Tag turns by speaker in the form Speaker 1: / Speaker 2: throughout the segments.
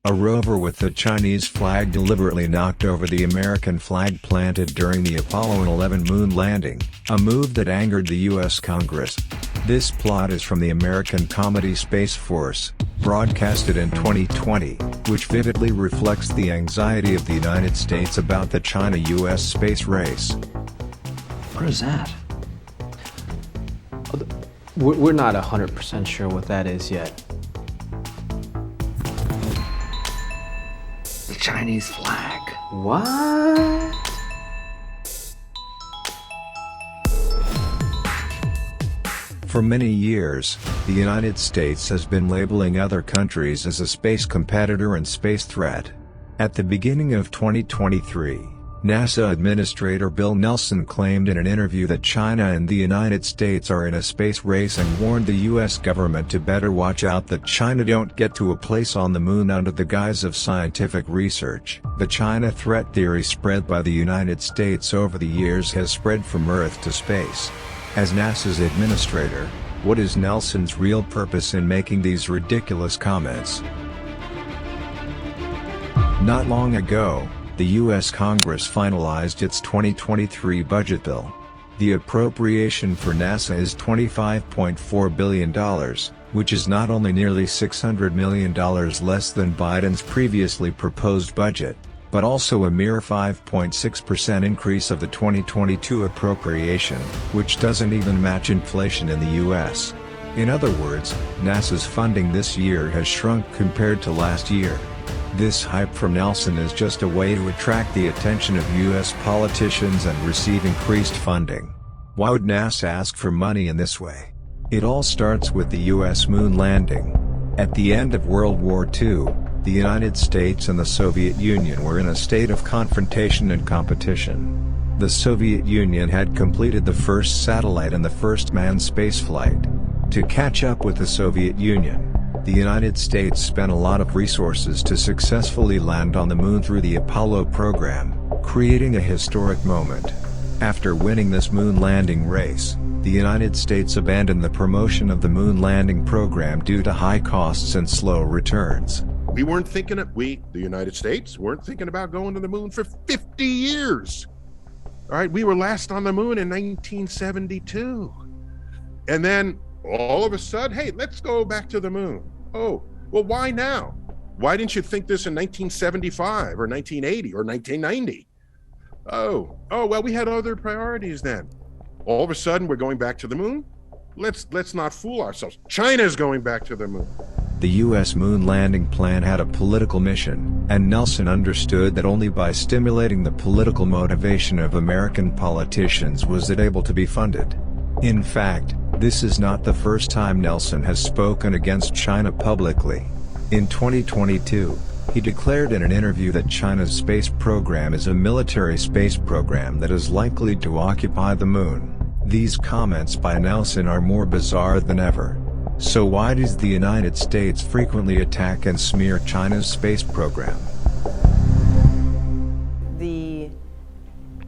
Speaker 1: A rover with the Chinese flag deliberately knocked over the American flag planted during the Apollo 11 moon landing, a move that angered the U.S. Congress. This plot is from the American comedy Space Force, broadcasted in 2020, which vividly reflects the anxiety of the United States about the China-U.S. space race.
Speaker 2: What is that? We're not 100% sure what that is yet.
Speaker 3: The Chinese flag.
Speaker 2: What?
Speaker 1: For many years, the United States has been labeling other countries as a space competitor and space threat. At the beginning of 2023, NASA Administrator Bill Nelson claimed in an interview that China and the United States are in a space race and warned the U.S. government to better watch out that China don't get to a place on the moon under the guise of scientific research. The China threat theory spread by the United States over the years has spread from Earth to space. As NASA's administrator, what is Nelson's real purpose in making these ridiculous comments? Not long ago, the U.S. Congress finalized its 2023 budget bill. The appropriation for NASA is $25.4 billion, which is not only nearly $600 million less than Biden's previously proposed budget, but also a mere 5.6% increase of the 2022 appropriation, which doesn't even match inflation in the U.S. In other words, NASA's funding this year has shrunk compared to last year. This hype from Nelson is just a way to attract the attention of U.S. politicians and receive increased funding. Why would NASA ask for money in this way? It all starts with the U.S. moon landing. At the end of World War II, the United States and the Soviet Union were in a state of confrontation and competition. The Soviet Union had completed the first satellite and the first manned spaceflight. To catch up with the Soviet Union, the United States spent a lot of resources to successfully land on the moon through the Apollo program, creating a historic moment. After winning this moon landing race, the United States abandoned the promotion of the moon landing program due to high costs and slow returns.
Speaker 4: We weren't thinking of, the United States, weren't thinking about going to the moon for 50 years. All right, we were last on the moon in 1972. And then all of a sudden, hey, let's go back to the moon. Oh, well, why now? Why didn't you think this in 1975 or 1980 or 1990? Oh, well, we had other priorities then. All of a sudden, we're going back to the moon? Let's not fool ourselves. China's going back to the moon.
Speaker 1: The U.S. moon landing plan had a political mission, and Nelson understood that only by stimulating the political motivation of American politicians was it able to be funded. In fact, this is not the first time Nelson has spoken against China publicly. In 2022, he declared in an interview that China's space program is a military space program that is likely to occupy the moon. These comments by Nelson are more bizarre than ever. So why does the United States frequently attack and smear China's space program?
Speaker 5: The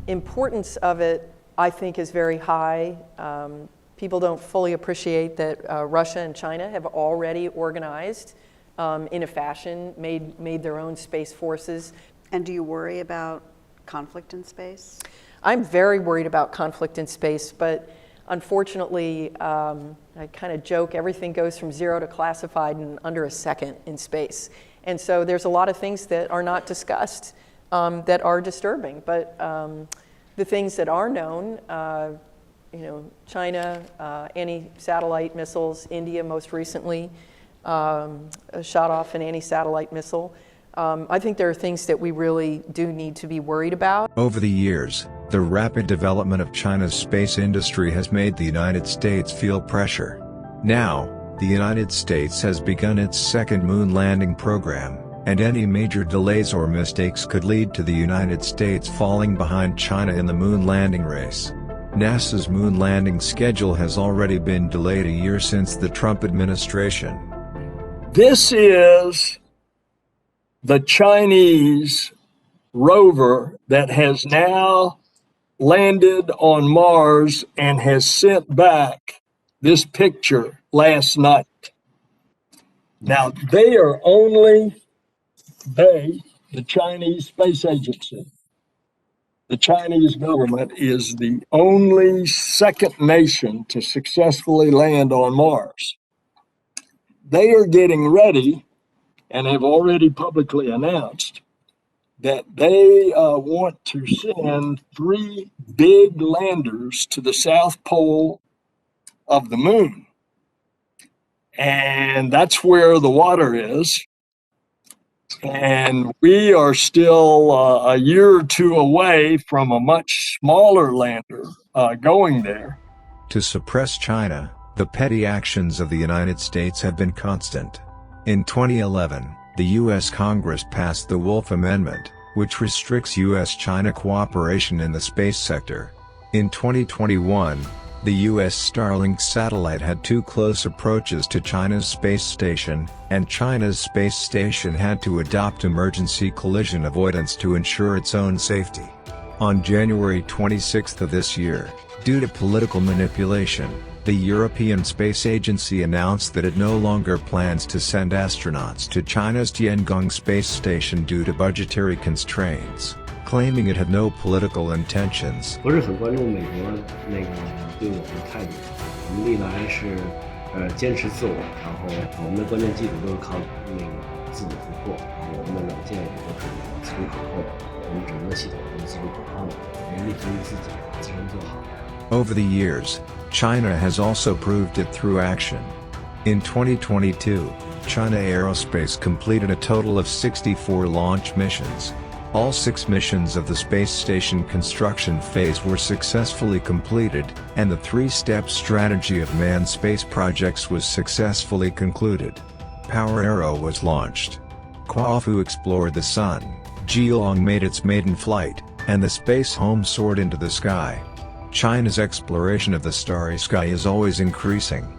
Speaker 5: importance of it, I think, is very high. People don't fully appreciate that Russia and China have already organized in a fashion, made their own space forces.
Speaker 6: And do you worry about conflict in space?
Speaker 5: I'm very worried about conflict in space, but unfortunately, I kind of joke, everything goes from zero to classified in under a second in space. And so there's a lot of things that are not discussed that are disturbing. But the things that are known, China, anti-satellite missiles, India most recently shot off an anti-satellite missile. I think there are things that we really do need to be worried about.
Speaker 1: Over the years, the rapid development of China's space industry has made the United States feel pressure. Now, the United States has begun its second moon landing program, and any major delays or mistakes could lead to the United States falling behind China in the moon landing race. NASA's moon landing schedule has already been delayed a year since the Trump administration.
Speaker 7: This is the Chinese rover that has now landed on Mars and has sent back this picture last night. Now, they are only the Chinese Space Agency, the Chinese government is the only second nation to successfully land on Mars. They are getting ready and have already publicly announced that they want to send 3 big landers to the South Pole of the moon. And that's where the water is. And we are still a year or two away from a much smaller lander going there.
Speaker 1: To suppress China, the petty actions of the United States have been constant. In 2011, the U.S. Congress passed the Wolf Amendment, which restricts U.S.-China cooperation in the space sector. In 2021, the U.S. Starlink satellite had 2 close approaches to China's space station, and China's space station had to adopt emergency collision avoidance to ensure its own safety. On January 26 of this year, due to political manipulation, the European Space Agency announced that it no longer plans to send astronauts to China's Tiangong space station due to budgetary constraints, claiming it had no political intentions.
Speaker 3: 不是很关注美国那个对我们的态度，我们历来是坚持自我，然后我们的关键基础都是靠那个自主突破，我们的软件也都是自主可控，我们整个系统都是自主可控的，人力从自己自身做好。
Speaker 1: Over the years, China has also proved it through action. In 2022, China Aerospace completed a total of 64 launch missions. All 6 missions of the space station construction phase were successfully completed, and the 3-step strategy of manned space projects was successfully concluded. Power Arrow was launched. Quafu explored the Sun, Geelong made its maiden flight, and the space home soared into the sky. China's exploration of the starry sky is always increasing.